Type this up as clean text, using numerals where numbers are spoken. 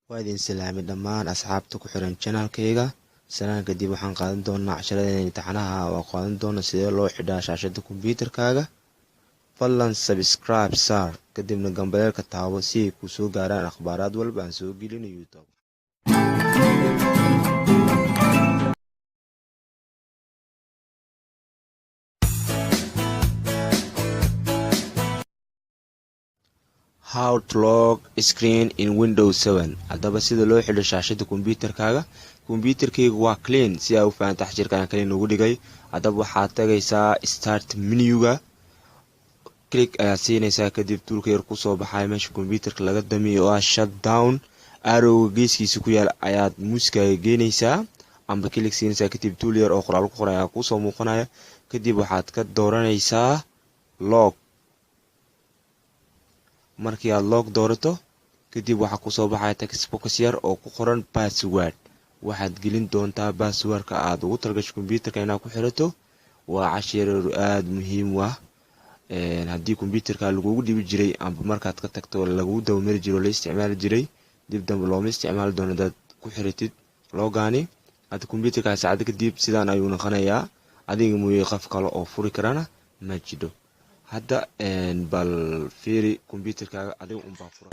Waa idin salaamay dhammaan asxaabta ku xiran channel-kayga. Salaan kadib waxaan qaadan doonaa casharada imtixaanaha oo qaadan doona sidee loo xidhaa shaashada kombiyuutarkaaga. Fadlan subscribe saar kadibna gambaleelka taabo si ay kuu soo gaaraan akhbaaraad walba aan soo gelino YouTube. How to lock screen in Windows 7. Haddaba sida loo xidho shaashada kombiyuutarkaaga. Kombiyuutarkaygu waa clean si aad u fahanto xajirkan kale ugu dhigay. Haddaba waxaad tagaysaa start menu-ga. Click ayaa siinaysaa kadib toolka yar ku soo baxay meesha kombiyuutarka laga damiyo oo ah shutdown. Arrow geeskiisa ku yaal ayaad muuskaaga geynaysaa amba click siinaysaa kadib tool yar oo qoraal ku qoran ayaa ku soo muuqanaya. Kadib waxaad ka dooranaysaa lock. Markii aad lock doorato kadib waxa ku soo baxaya text box yar oo ku qoran password. Waxaad gelin doontaa password-ka aad ugu talagashay kombiyuutarka inaad ku xirato. Waa cashir aad muhiim u ah. Haddii kombiyuutarka lagugu dhibi jiray amba markaad ka tagto lagugu dawmari jiray la isticmaali jiray dib dambe looma isticmaali doono dad ku xiratid logani. Hadda kombiyuutarka saacad kadib sidaan ayuu noqonayaa. Adiga mooyee qof kale oo furi karana ma jiro. Hadda bal fiiri kombiyuutarkaaga adiga un baa fura.